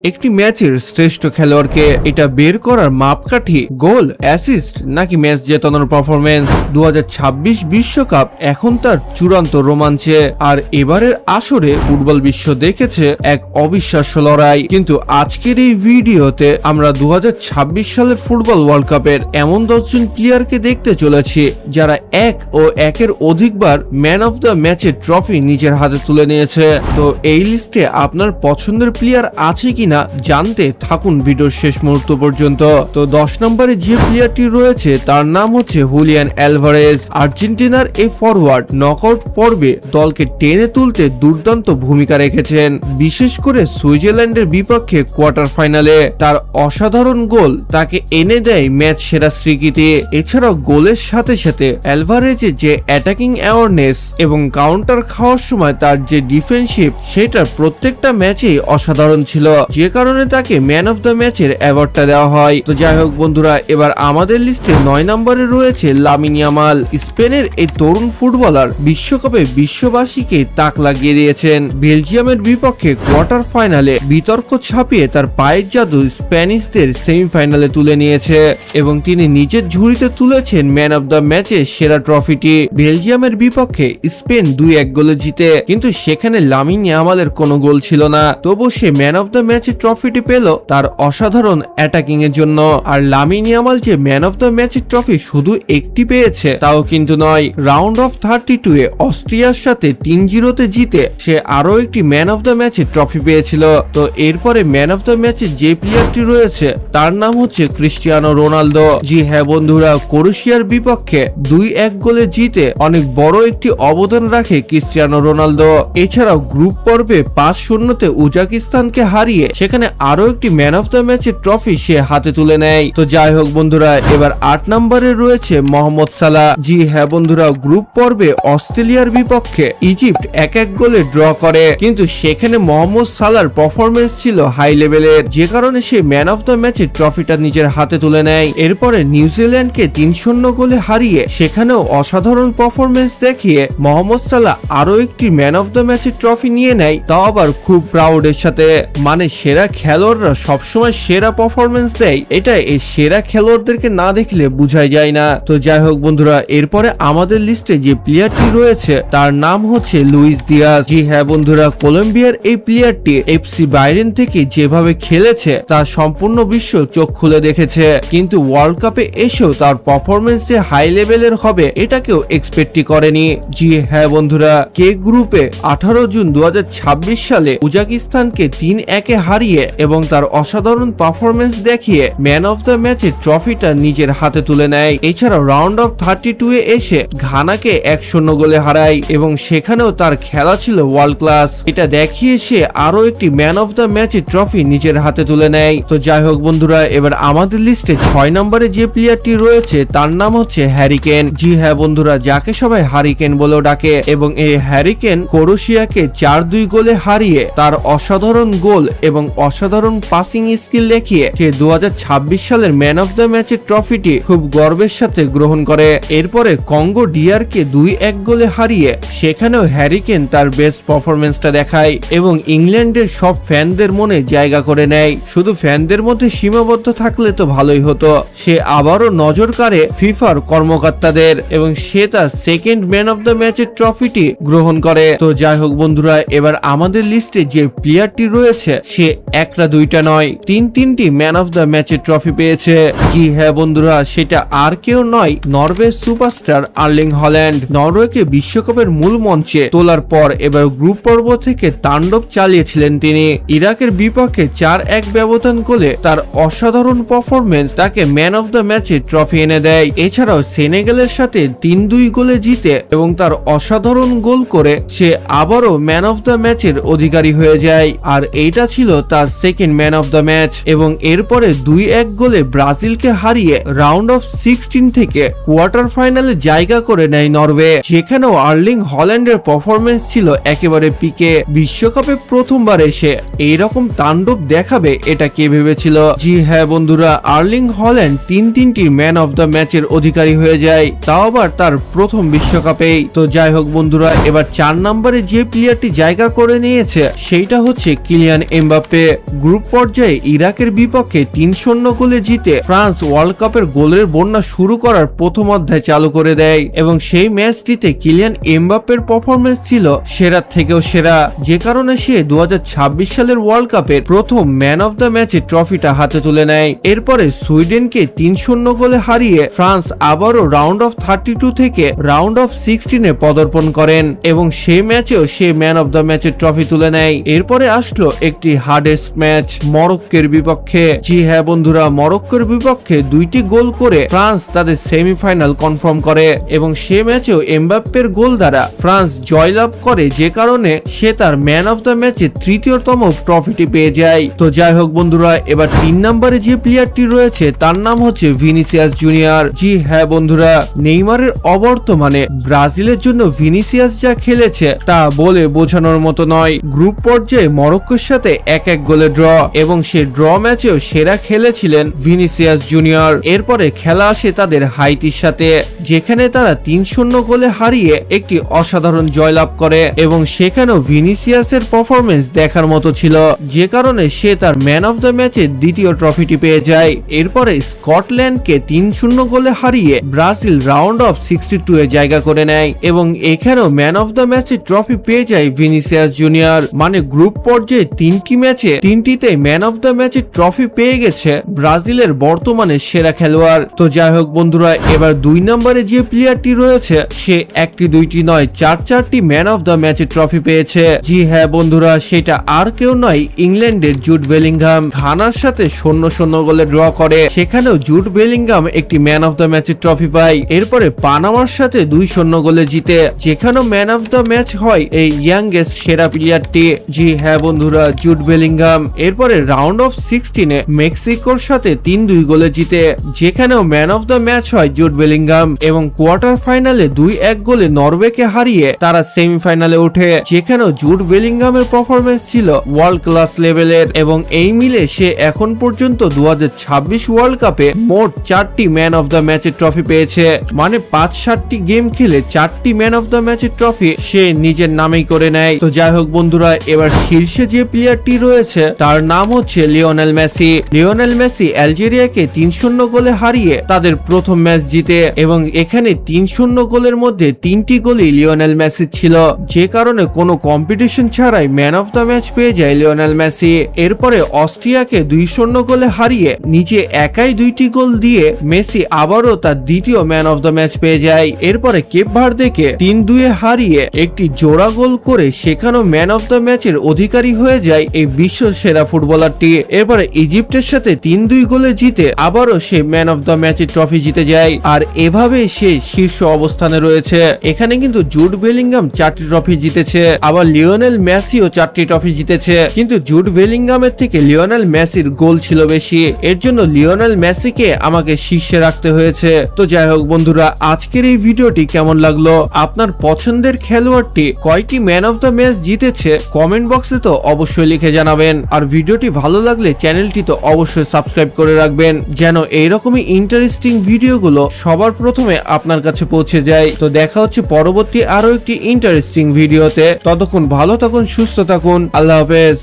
একটি ম্যাচের শ্রেষ্ঠ খেলোয়াড়কে এটা বের করার মাপকাঠি গোল, অ্যাসিস্ট নাকি ম্যাচ জেতানোর পারফরমেন্স। 2026 বিশ্বকাপ এখন তার চূড়ান্ত রোমাঞ্চে, আর এবারের আসরে ফুটবল বিশ্ব দেখেছে এক অবিশ্বাস্য লড়াই। কিন্তু আজকের এই ভিডিওতে আমরা 2026 সালের ফুটবল ওয়ার্ল্ড কাপের এমন 10 জন প্লেয়ারকে দেখতে চলেছি যারা এক ও একের অধিকবার ম্যান অফ দ্য ম্যাচের ট্রফি নিজের হাতে তুলে নিয়েছে। তো এই লিস্টে আপনার পছন্দের প্লেয়ার আছে কি না জানতে থাকুন ভিডিওর শেষ মুহূর্ত পর্যন্ত। তো 10 নম্বরে যে প্লেয়ারটি রয়েছে তার নাম হচ্ছে হুলিয়ান অ্যালভারেজ। আর্জেন্টিনার এই ফরওয়ার্ড নকআউট পর্বে দলকে টেনে তুলতে দুর্দান্ত ভূমিকা রেখেছেন, বিশেষ করে সুইজারল্যান্ডের বিপক্ষে কোয়ার্টার ফাইনালে তার অসাধারণ গোল তাকে এনে দেয় ম্যাচ সেরা স্বীকৃতি। এছাড়াও গোলের সাথে সাথে অ্যালভারেজের যে অ্যাটাকিং অ্যাওয়ারনেস এবং কাউন্টার খাওয়ার সময় তার যে ডিফেন্সিভ, সেটার প্রত্যেকটা ম্যাচেই অসাধারণ ছিল, যে কারণে তাকে ম্যান অফ দ্য ম্যাচের অ্যাওয়ার্ডটা দেওয়া হয়। তো যাই হোক বন্ধুরা, এবার আমাদের লিস্টে 9 নম্বরে রয়েছে লামিন ইয়ামাল। স্পেনের এই তরুণ ফুটবলার বিশ্বকাপে বিশ্ববাসীকে তাক লাগিয়ে দিয়েছেন। বেলজিয়ামের বিপক্ষে কোয়ার্টার ফাইনালে বিতর্ক ছাপিয়ে তার পায়ের জাদু স্প্যানিশদের সেমিফাইনালে তুলে নিয়েছে এবং তিনি নিজের ঝুড়িতে তুলেছেন ম্যান অফ দ্য ম্যাচের সেরা ট্রফিটি। বেলজিয়ামের বিপক্ষে স্পেন 2-1 গোলে জিতে, কিন্তু সেখানে লামিন ইয়ামালের কোনো গোল ছিল না, তবু সে ম্যান অফ দ্য ম্যাচের ট্রফিটি পেল তার অসাধারণ অ্যাটাকিং এর জন্য। আর লামিন ইয়ামাল যে ম্যান অফ দ্য ম্যাচের ট্রফি শুধু একটি পেয়েছে তাও কিন্তু নয়, রাউন্ড অফ 32 এ অস্ট্রিয়ার সাথে 3-0 জিতে সে আরো একটি ম্যান অফ দ্য ম্যাচের ট্রফি পেয়েছিল। তো এরপরে ম্যান অফ দ্য ম্যাচের যে প্লেয়ারটি রয়েছে তার নাম হচ্ছে ক্রিস্টিয়ানো রোনালদো। জি হ্যাঁ বন্ধুরা, ক্রোয়েশিয়ার বিপক্ষে 2-1 গোলে জিতে অনেক বড় একটি অবদান রাখে ক্রিস্টিয়ানো রোনালদো। এছাড়াও গ্রুপ পর্বে 5-0 উজবেকিস্তানকে হারিয়ে সেখানে আরো একটি ম্যান অফ দ্য ম্যাচের ট্রফি সে হাতে তুলে নেয়। তো যাই হোক বন্ধুরা, এবার 8 নম্বরে রয়েছে মোহাম্মদ সালাহ। জি হ্যাঁ বন্ধুরা, গ্রুপ পর্বে অস্ট্রেলিয়ার বিপক্ষে ইজিপ্ট 1-1 গোলে ড্র করে, কিন্তু সেখানে মোহাম্মদ সালাহর পারফরমেন্স ছিল হাই লেভেলের, যে কারণে সে ম্যান অফ দ্য ম্যাচের ট্রফিটা নিজের হাতে তুলে নেয়। এরপরে নিউজিল্যান্ডকে 3-0 গোলে হারিয়ে সেখানেও অসাধারণ পারফরমেন্স দেখিয়ে মোহাম্মদ সালাহ আরো একটি ম্যান অফ দ্য ম্যাচের ট্রফি নিয়ে নেয়, তাও আবার খুব প্রাউডের সাথে। মানে সেরা খেলোয়াড়রা সবসময় সেরা পারফরমেন্স দেয়, এটা এই সেরা খেলোয়াড়দেরকে না দেখলে বোঝাই যায় না। তো যাই হোক বন্ধুরা, এরপরে আমাদের লিস্টে যে প্লেয়ারটি রয়েছে তার নাম হচ্ছে লুইস দিয়াজ। জি হ্যাঁ বন্ধুরা, কলম্বিয়ার এই প্লেয়ারটি এফসি বাইরেন থেকে যেভাবে খেলেছে তা সম্পূর্ণ বিশ্ব চোখ খুলে দেখেছে, কিন্তু ওয়ার্ল্ড কাপে এসেও তার পারফরমেন্স যে হাই লেভেলের হবে এটা কেউ এক্সপেক্টই করেনি। জি হ্যাঁ বন্ধুরা, কে গ্রুপে 18 জুন 2026 সালে উজবেকিস্তানকে 3-1 হারিয়ে এবং তার অসাধারণ পারফরমেন্স দেখিয়ে ম্যান অফ দ্য ম্যাচের ট্রফিটা নিজের হাতে তুলে নেয়। এছাড়াও রাউন্ড অফ 32 এ এসে ঘানাকে 1-0 গোলে হারায় এবং সেখানেও তার খেলা ছিল ওয়ার্ল্ড ক্লাস, এটা দেখিয়ে সে আরো একটি ম্যান অফ দ্য ম্যাচের ট্রফি নিজের হাতে তুলে নেয়। তো যাই হোক বন্ধুরা, এবার আমাদের লিস্টে 6 নম্বরে যে প্লেয়ারটি রয়েছে তার নাম হচ্ছে হ্যারি কেন। জি হ্যাঁ বন্ধুরা, যাকে সবাই হ্যারি কেন বলেও ডাকে, এবং এই হ্যারি কেন ক্রোয়েশিয়াকে 4-2 গোলে হারিয়ে তার অসাধারণ গোল এবং অসাধারণ পাসিং স্কিল দেখিয়ে সে 2026 সালের ম্যান অফ দ্য ম্যাচের ট্রফিটি খুব গর্বের সাথে গ্রহণ করে। এরপরে কঙ্গো ডিআরকে 2-1 গোলে হারিয়ে সেখানেও হ্যারি কেন তার বেস্ট পারফরমেন্সটা দেখায় এবং ইংল্যান্ডের সব ফ্যানদের মনে জায়গা করে নেয়। শুধু ফ্যানদের মধ্যে সীমাবদ্ধ থাকলে তো ভালোই হতো, সে আবারও নজর কাড়ে ফিফার কর্মকর্তাদের এবং সে তার সেকেন্ড ম্যান অফ দ্য ম্যাচের ট্রফিটি গ্রহণ করে। তো যাই হোক বন্ধুরা, এবার আমাদের লিস্টে যে প্লেয়ারটি রয়েছে সে একটা দুইটা নয়, 3টি ম্যান অফ দ্য ম্যাচের ট্রফি পেয়েছে। জি হ্যাঁ বন্ধুরা, সেটা আর কেউ নয়, নরওয়ে সুপারস্টার আর্লিং হল্যান্ড। নরওয়েকে বিশ্বকাপের মূল মঞ্চে তোলার পর এবার গ্রুপ পর্ব থেকে তাণ্ডব চালিয়েছিলেন তিনি। ইরাকের বিপক্ষে 4-1 ব্যবধান গোলে তার অসাধারণ পারফরমেন্স তাকে ম্যান অফ দ্য ম্যাচের ট্রফি এনে দেয়। এছাড়াও সেনেগালের সাথে 3-2 গোলে জিতে এবং তার অসাধারণ গোল করে সে আবারও ম্যান অফ দ্য ম্যাচের অধিকারী হয়ে যায়, আর এইটা ছিল তার second man of the match. এবং এরপরে 2-1 গোলে ব্রাজিলকে হারিয়ে রাউন্ড অফ 16 থেকে কোয়ার্টার ফাইনালে জায়গা করে নেয় নরওয়ে, যেখানেও আর্লিং হল্যান্ডের পারফরমেন্স ছিল একেবারে পিকে। বিশ্বকাপে প্রথমবার এসে এইরকম তাণ্ডব দেখাবে এটা কে ভেবেছিল। জি হ্যাঁ বন্ধুরা, আর্লিং হল্যান্ড 3টি ম্যান অফ দ্য ম্যাচের অধিকারী হয়ে যায়, তাও আবার তার প্রথম বিশ্বকাপেই। তো যাই হোক বন্ধুরা, এবার 4 নম্বরে যে প্লেয়ারটি জায়গা করে নিয়েছে সেইটা হচ্ছে কিলিয়ান এমবাপ্পে। এমবাপ্পে। গ্রুপ পর্যায়ে ইরাকের বিপক্ষে 3-0 গোলে জিতে ফ্রান্স ওয়ার্ল্ড কাপের গোলের বন্যা শুরু করার প্রথম অধ্যায় চালু করে দেয় এবং সেই ম্যাচটিতে কিলিয়ান এমবাপ্পের পারফরমেন্স ছিল সেরার থেকেও সেরা, যে কারণে সে 2026 সালের ওয়ার্ল্ড কাপের প্রথম ম্যান অফ দ্য ম্যাচের ট্রফিটা হাতে তুলে নেয়। এরপরে সুইডেনকে 3-0 গোলে হারিয়ে ফ্রান্স আবারও রাউন্ড অফ 32 থেকে রাউন্ড অফ 16-এ পদার্পণ করেন এবং সেই ম্যাচেও সে ম্যান অফ দ্য ম্যাচের ট্রফি তুলে নেয়। এরপরে আসলো একটি হার্ডেস্ট ম্যাচ মরক্কোর বিপক্ষে। জি হ্যাঁ বন্ধুরা, মরক্কোর বিপক্ষে 2টি গোল করে ফ্রান্স তাদের সেমিফাইনাল কনফার্ম করে এবং সে ম্যাচেও এমবাপ্পের গোল দ্বারা ফ্রান্স জয়লাভ করে, যে কারণে সে তার ম্যান অফ দ্য ম্যাচে 3য়তম ট্রফিটি পেয়ে যায়। তো যাই হোক বন্ধুরা, এবার 3 নম্বরে যে প্লেয়ারটি রয়েছে তার নাম হচ্ছে ভিনিসিয়াস জুনিয়র। জি হ্যাঁ বন্ধুরা, নেইমারের অবর্তমানে ব্রাজিলের জন্য ভিনিসিয়াস যা খেলেছে তা বলে বোঝানোর মতো নয়। গ্রুপ পর্যায়ে মরক্কোর সাথে 1-1 গোলে ড্র এবং সে ড্র ম্যাচেও সেরা খেলেছিলেন ভিনিসিয়াস জুনিয়র। এরপরে খেলা আসে তাদের হাইতির সাথে, যেখানে তারা 3-0 গোলে হারিয়ে একটি অসাধারণ জয়লাভ করে এবং সেখানেও ভিনিসিয়াসের পারফরমেন্স দেখার মতো ছিল, যে কারণে সে তার ম্যান অফ দ্য ম্যাচের 2য় ট্রফিটি পেয়ে যায়। এরপরে স্কটল্যান্ডকে 3-0 গোলে হারিয়ে ব্রাজিল রাউন্ড অফ 62-এ জায়গা করে নেয় এবং এখানেও ম্যান অফ দ্য ম্যাচের ট্রফি পেয়ে যায় ভিনিসিয়াস জুনিয়র। মানে গ্রুপ পর্যায়ে 3টি ম্যাচে 3টিতে ম্যান অফ দ্য ম্যাচের ট্রফি পেয়ে গেছে ব্রাজিলের বর্তমানে সেরা খেলোয়াড়। তো যাই হোক বন্ধুরা, এবার 2 নম্বরে যে প্লেয়ারটি রয়েছে সে 1টি 2টি নয় 4-4টি ম্যান অফ দ্য ম্যাচের ট্রফি পেয়েছে। জি হ্যাঁ বন্ধুরা, সেটা আর কেউ নয়, ইংল্যান্ডের জুড বেলিংহাম। ঘানার সাথে 0-0 গোলে ড্র করে, সেখানেও জুড বেলিংহাম একটি ম্যান অফ দ্য ম্যাচের ট্রফি পায়। এরপরে পানামার সাথে 2-0 গোলে জিতে, যেখানেও ম্যান অফ দ্য ম্যাচ হয় এই ইয়াংগেস্ট সেরা প্লেয়ারটি। জি হ্যাঁ বন্ধুরা, জুড বেলিংহাম। এরপরে রাউন্ড অফ 16-এ মেক্সিকোর সাথে 3-2 গোলে জিতে, যেখানেও ম্যান অফ দ্য ম্যাচ হয় জুড বেলিংহাম এবং কোয়ার্টার ফাইনালে 2-1 গোলে নরওয়েকে হারিয়ে তারা সেমিফাইনালে ওঠে, যেখানেও জুড বেলিংহামের পারফরমেন্স ছিল ওয়ার্ল্ড ক্লাস লেভেলের এবং এই মিলে সে এখন পর্যন্ত 2026 ওয়ার্ল্ড কাপে মোট 4টি ম্যান অফ দ্য ম্যাচের ট্রফি পেয়েছে। মানে 5-7টি গেম খেলে 4টি ম্যান অফ দ্য ম্যাচের ট্রফি সে নিজের নামেই করে নেয়। তো যাই হোক বন্ধুরা, এবার শীর্ষে যে প্লেয়ারটি রয়েছে তার নাম হচ্ছে লিওনেল মেসি। লিওনেল মেসি আলজেরিয়াকে 3-0 গোলে হারিয়ে তাদের প্রথম ম্যাচ জিতে এবং এখানে 3-0 গোলের মধ্যে 3টি গোলই লিওনেল মেসির ছিল, যে কারণে কোনো কম্পিটিশন ছাড়াই ম্যান অফ দ্য ম্যাচ পেয়ে যায় লিওনেল মেসি। এরপরে অস্ট্রিয়াকে 2-0 গোলে হারিয়ে নিজে একাই 2টি গোল দিয়ে মেসি আবারও তার 2য় ম্যান অফ দ্য ম্যাচ পেয়ে যায়। এরপরে কেপ ভার্দেকে 3-2-এ হারিয়ে একটি জোড়া গোল করে সেখানেও ম্যান অফ দ্য ম্যাচের অধিকারী হয়ে যায় এই বিশ্ব সেরা ফুটবলারটি। এরপরে ইজিপ্টের সাথে 3-2 গোলে জিতে আবারও সে ম্যান অফ দ্য ম্যাচের ট্রফি জিতে যায় আর এভাবে সে শীর্ষ অবস্থানে রয়েছে। এখানে কিন্তু জুড বেলিংহাম 4টি ট্রফি জিতেছে, আবার লিওনেল মেসিও 4টি ট্রফি জিতেছে, কিন্তু জুড বেলিংহামের থেকে লিওনেল মেসির গোল ছিল বেশি, এর জন্য লিওনেল মেসিকে আমাকে শীর্ষে রাখতে হয়েছে। তো যাই হোক বন্ধুরা, আজকের এই ভিডিওটি কেমন লাগলো, আপনার পছন্দের খেলোয়াড়টি কয়টি ম্যান অফ দ্য ম্যাচ জিতেছে কমেন্ট বক্সে তো অবশ্যই লিখে জানাবেন। আর ভিডিওটি ভালো লাগলে চ্যানেলটি তো অবশ্যই সাবস্ক্রাইব করে রাখবেন, যেন এইরকমই ইন্টারেস্টিং ভিডিওগুলো সবার প্রথমে আপনার কাছে পৌঁছে যায়। তো দেখা হচ্ছে পরবর্তী আরো একটি ইন্টারেস্টিং ভিডিওতে, ততক্ষণ ভালো থাকুন, সুস্থ থাকুন, আল্লাহ হাফেজ।